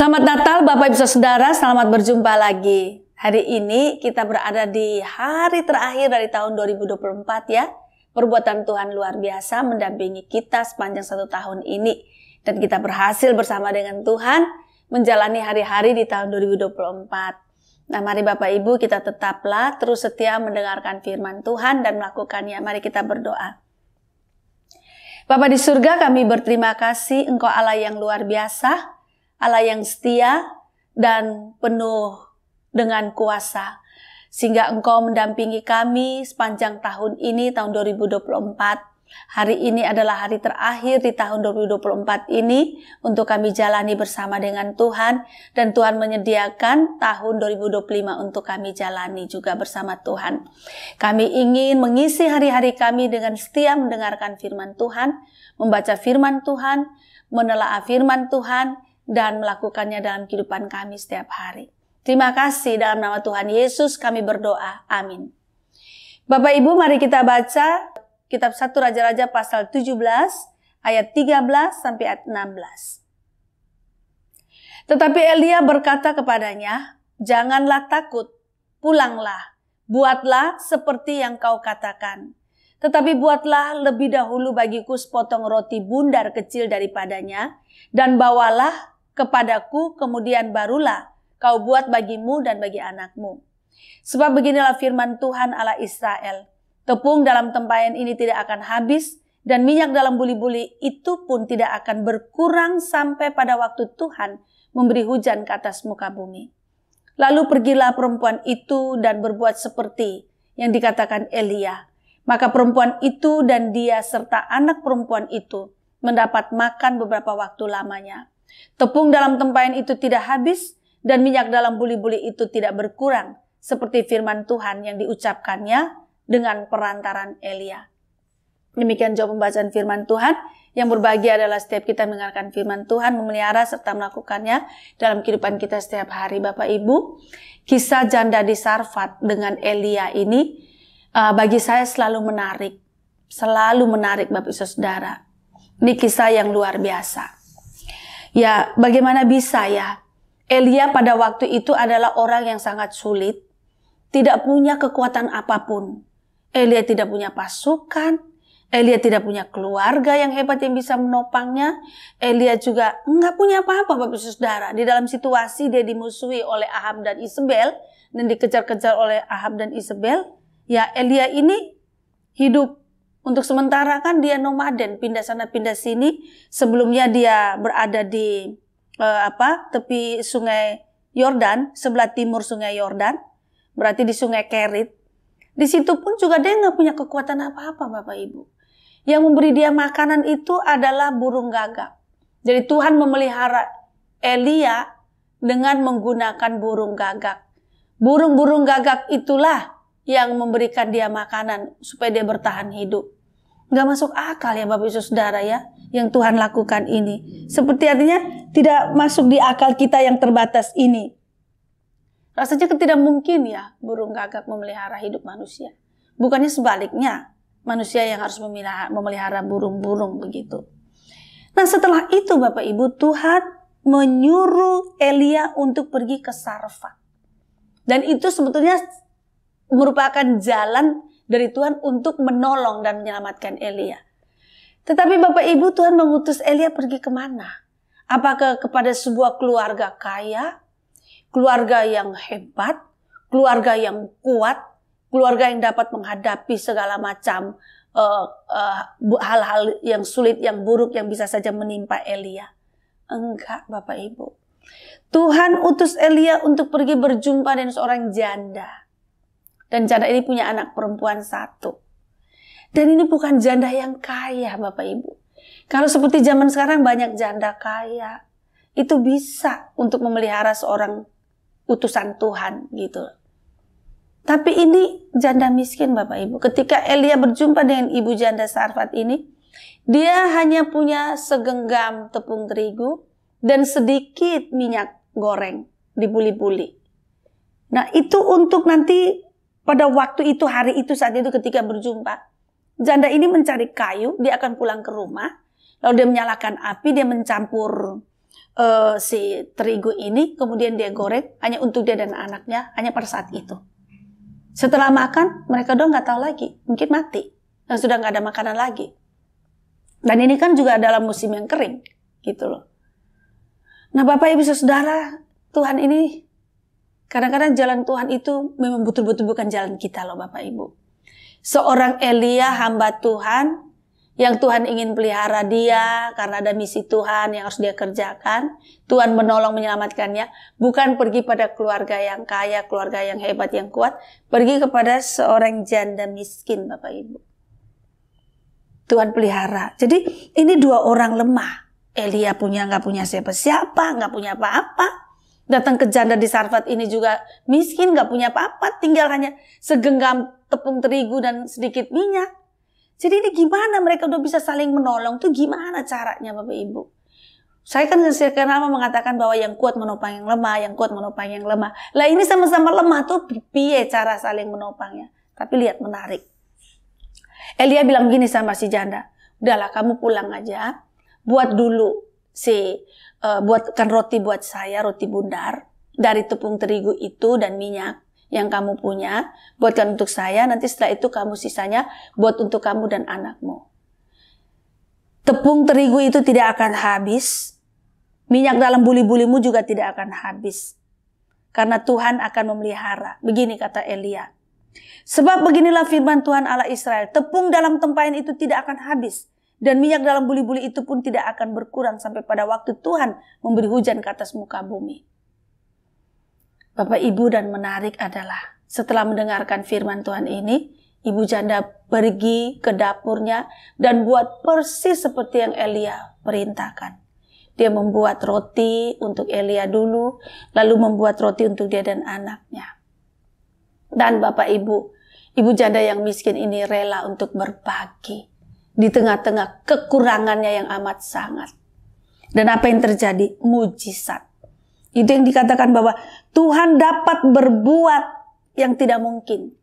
Selamat Natal Bapak Ibu Saudara, selamat berjumpa lagi. Hari ini kita berada di hari terakhir dari tahun 2024 ya. Perbuatan Tuhan luar biasa mendampingi kita sepanjang 1 tahun ini. Dan kita berhasil bersama dengan Tuhan menjalani hari-hari di tahun 2024. Nah mari Bapak Ibu kita tetaplah terus setia mendengarkan firman Tuhan dan melakukannya. Mari kita berdoa. Bapa di surga, kami berterima kasih Engkau Allah yang luar biasa, Allah yang setia dan penuh dengan kuasa. Sehingga Engkau mendampingi kami sepanjang tahun ini, tahun 2024. Hari ini adalah hari terakhir di tahun 2024 ini untuk kami jalani bersama dengan Tuhan. Dan Tuhan menyediakan tahun 2025 untuk kami jalani juga bersama Tuhan. Kami ingin mengisi hari-hari kami dengan setia mendengarkan firman Tuhan, membaca firman Tuhan, menelaah firman Tuhan, dan melakukannya dalam kehidupan kami setiap hari. Terima kasih, dalam nama Tuhan Yesus kami berdoa. Amin. Bapak Ibu, mari kita baca kitab 1 Raja-Raja pasal 17 ayat 13 sampai ayat 16. Tetapi Elia berkata kepadanya, "Janganlah takut, pulanglah, buatlah seperti yang kau katakan. Tetapi buatlah lebih dahulu bagiku sepotong roti bundar kecil daripadanya, dan bawalah kepadaku, kemudian barulah kau buat bagimu dan bagi anakmu. Sebab beginilah firman Tuhan Allah Israel, tepung dalam tempayan ini tidak akan habis, dan minyak dalam buli-buli itu pun tidak akan berkurang sampai pada waktu Tuhan memberi hujan ke atas muka bumi." Lalu pergilah perempuan itu dan berbuat seperti yang dikatakan Elia. Maka perempuan itu dan dia serta anak perempuan itu mendapat makan beberapa waktu lamanya. Tepung dalam tempayan itu tidak habis, dan minyak dalam buli-buli itu tidak berkurang, seperti firman Tuhan yang diucapkannya dengan perantaran Elia. Demikian jawab pembacaan firman Tuhan. Yang berbahagia adalah setiap kita mendengarkan firman Tuhan, memelihara serta melakukannya dalam kehidupan kita setiap hari. Bapak Ibu, kisah janda di Sarfat dengan Elia ini bagi saya selalu menarik. Selalu menarik Bapak Ibu Saudara. Ini kisah yang luar biasa. Ya, bagaimana bisa ya? Elia pada waktu itu adalah orang yang sangat sulit, tidak punya kekuatan apapun. Elia tidak punya pasukan, Elia tidak punya keluarga yang hebat yang bisa menopangnya. Elia juga nggak punya apa-apa Bapak Saudara. Di dalam situasi dia dimusuhi oleh Ahab dan Isabel dan dikejar-kejar oleh Ahab dan Isabel. Ya, Elia ini hidup untuk sementara kan dia nomaden, pindah sana pindah sini. Sebelumnya dia berada di tepi sungai Yordan, sebelah timur sungai Yordan, berarti di sungai Kerit. Di situ pun juga dia nggak punya kekuatan apa-apa Bapak Ibu. Yang memberi dia makanan itu adalah burung gagak. Jadi Tuhan memelihara Elia dengan menggunakan burung gagak. Burung-burung gagak itulah yang memberikan dia makanan supaya dia bertahan hidup. Nggak masuk akal ya Bapak Ibu Saudara ya, yang Tuhan lakukan ini. Seperti artinya tidak masuk di akal kita yang terbatas ini. Rasanya tidak mungkin ya burung gagak memelihara hidup manusia. Bukannya sebaliknya, manusia yang harus memelihara burung-burung begitu. Nah setelah itu Bapak Ibu, Tuhan menyuruh Elia untuk pergi ke Sarfat. Dan itu sebetulnya merupakan jalan dari Tuhan untuk menolong dan menyelamatkan Elia. Tetapi Bapak Ibu, Tuhan mengutus Elia pergi kemana? Apakah kepada sebuah keluarga kaya, keluarga yang hebat, keluarga yang kuat, keluarga yang dapat menghadapi segala macam hal-hal yang sulit, yang buruk yang bisa saja menimpa Elia? Enggak Bapak Ibu. Tuhan utus Elia untuk pergi berjumpa dengan seorang janda. Dan janda ini punya anak perempuan 1. Dan ini bukan janda yang kaya Bapak Ibu. Kalau seperti zaman sekarang banyak janda kaya. Itu bisa untuk memelihara seorang utusan Tuhan gitu. Tapi ini janda miskin Bapak Ibu. Ketika Elia berjumpa dengan ibu janda Sarfat ini, dia hanya punya segenggam tepung terigu dan sedikit minyak goreng di buli-buli. Nah itu untuk nanti pada waktu itu, hari itu, saat itu ketika berjumpa, janda ini mencari kayu, dia akan pulang ke rumah, lalu dia menyalakan api, dia mencampur si terigu ini, kemudian dia goreng hanya untuk dia dan anaknya, hanya pada saat itu. Setelah makan, mereka udah nggak tahu lagi, mungkin mati dan sudah nggak ada makanan lagi. Dan ini kan juga dalam musim yang kering, gitu loh. Nah, Bapak Ibu Saudara, Tuhan ini kadang-kadang jalan Tuhan itu memang betul-betul bukan jalan kita loh, Bapak Ibu. Seorang Elia, hamba Tuhan, yang Tuhan ingin pelihara dia karena ada misi Tuhan yang harus dia kerjakan. Tuhan menolong menyelamatkannya. Bukan pergi pada keluarga yang kaya, keluarga yang hebat, yang kuat. Pergi kepada seorang janda miskin, Bapak Ibu. Tuhan pelihara. Jadi ini dua orang lemah. Elia nggak punya siapa-siapa, nggak punya apa-apa. Datang ke janda di Sarfat ini juga miskin, nggak punya apa-apa. Tinggal hanya segenggam tepung terigu dan sedikit minyak. Jadi ini gimana mereka udah bisa saling menolong? Itu gimana caranya, Bapak Ibu? Saya kan kenapa mengatakan bahwa yang kuat menopang yang lemah, yang kuat menopang yang lemah. Lah ini sama-sama lemah tuh, piye cara saling menopangnya? Tapi lihat, menarik. Elia bilang gini sama si janda, udahlah kamu pulang aja, buat dulu buatkan roti buat saya, roti bundar dari tepung terigu itu dan minyak yang kamu punya, buatkan untuk saya, nanti setelah itu kamu sisanya buat untuk kamu dan anakmu. Tepung terigu itu tidak akan habis, minyak dalam buli-bulimu juga tidak akan habis, karena Tuhan akan memelihara. Begini kata Elia, sebab beginilah firman Tuhan Allah Israel, tepung dalam tempayan itu tidak akan habis, dan minyak dalam buli-buli itu pun tidak akan berkurang sampai pada waktu Tuhan memberi hujan ke atas muka bumi. Bapak Ibu, dan menarik adalah setelah mendengarkan firman Tuhan ini, ibu janda pergi ke dapurnya dan buat persis seperti yang Elia perintahkan. Dia membuat roti untuk Elia dulu, lalu membuat roti untuk dia dan anaknya. Dan Bapak Ibu, ibu janda yang miskin ini rela untuk berbagi di tengah-tengah kekurangannya yang amat sangat. Dan apa yang terjadi? Mujizat. Itu yang dikatakan bahwa Tuhan dapat berbuat yang tidak mungkin.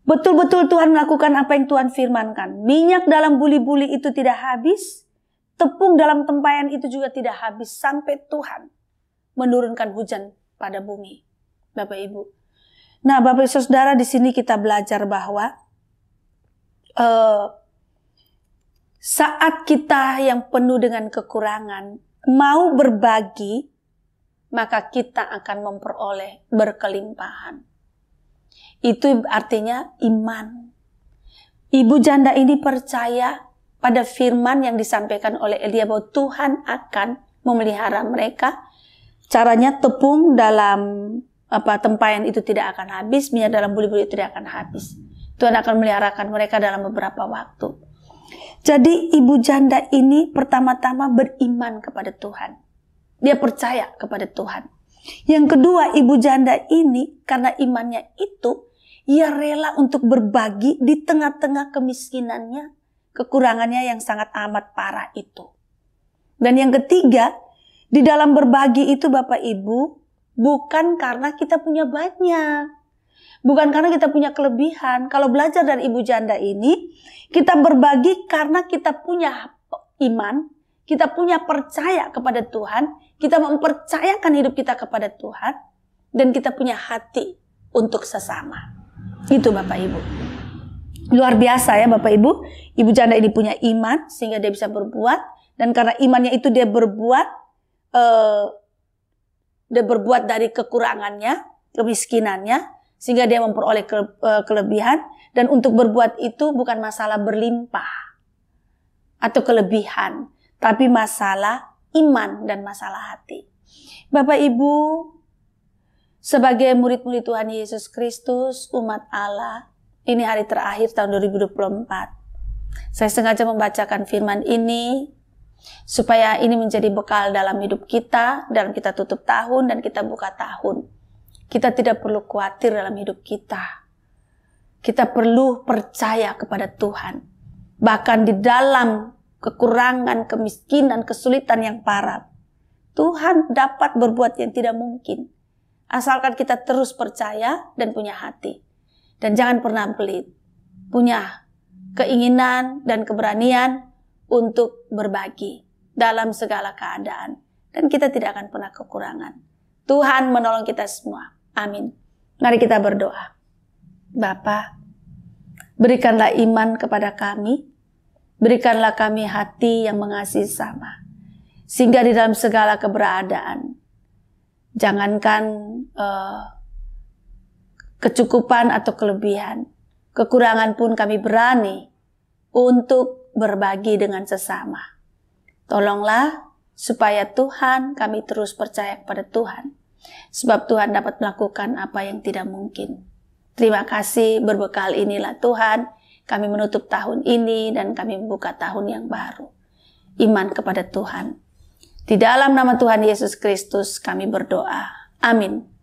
Betul-betul Tuhan melakukan apa yang Tuhan firmankan. Minyak dalam buli-buli itu tidak habis. Tepung dalam tempayan itu juga tidak habis. Sampai Tuhan menurunkan hujan pada bumi. Bapak Ibu. Nah, Bapak Ibu Saudara, di sini kita belajar bahwa saat kita yang penuh dengan kekurangan mau berbagi, maka kita akan memperoleh berkelimpahan. Itu artinya iman. Ibu janda ini percaya pada firman yang disampaikan oleh Elia bahwa Tuhan akan memelihara mereka. Caranya tepung dalam tempayan itu tidak akan habis, minyak dalam buli-buli itu tidak akan habis. Tuhan akan memeliharakan mereka dalam beberapa waktu. Jadi ibu janda ini pertama-tama beriman kepada Tuhan. Dia percaya kepada Tuhan. Yang kedua, ibu janda ini karena imannya itu, ia rela untuk berbagi di tengah-tengah kemiskinannya, kekurangannya yang sangat amat parah itu. Dan yang ketiga, di dalam berbagi itu Bapak Ibu, bukan karena kita punya banyak. Bukan karena kita punya kelebihan. Kalau belajar dari ibu janda ini, kita berbagi karena kita punya iman, kita punya percaya kepada Tuhan, kita mempercayakan hidup kita kepada Tuhan, dan kita punya hati untuk sesama. Itu Bapak Ibu. Luar biasa ya Bapak Ibu. Ibu janda ini punya iman sehingga dia bisa berbuat, dan karena imannya itu dia berbuat dari kekurangannya, kemiskinannya, sehingga dia memperoleh kelebihan. Dan untuk berbuat itu bukan masalah berlimpah atau kelebihan, tapi masalah iman dan masalah hati. Bapak Ibu, sebagai murid-murid Tuhan Yesus Kristus, umat Allah, ini hari terakhir tahun 2024. Saya sengaja membacakan firman ini supaya ini menjadi bekal dalam hidup kita, dalam kita tutup tahun dan kita buka tahun. Kita tidak perlu khawatir dalam hidup kita. Kita perlu percaya kepada Tuhan. Bahkan di dalam kekurangan, kemiskinan, kesulitan yang parah, Tuhan dapat berbuat yang tidak mungkin. Asalkan kita terus percaya dan punya hati. Dan jangan pernah pelit. Punya keinginan dan keberanian untuk berbagi dalam segala keadaan. dan kita tidak akan pernah kekurangan. Tuhan menolong kita semua. Amin. Mari kita berdoa. Bapa, berikanlah iman kepada kami. Berikanlah kami hati yang mengasihi sama. Sehingga di dalam segala keberadaan, jangankan kecukupan atau kelebihan, kekurangan pun kami berani untuk berbagi dengan sesama. Tolonglah supaya Tuhan, kami terus percaya kepada Tuhan. Sebab Tuhan dapat melakukan apa yang tidak mungkin. Terima kasih, berbekal inilah Tuhan, kami menutup tahun ini dan kami membuka tahun yang baru. Iman kepada Tuhan. Di dalam nama Tuhan Yesus Kristus kami berdoa. Amin.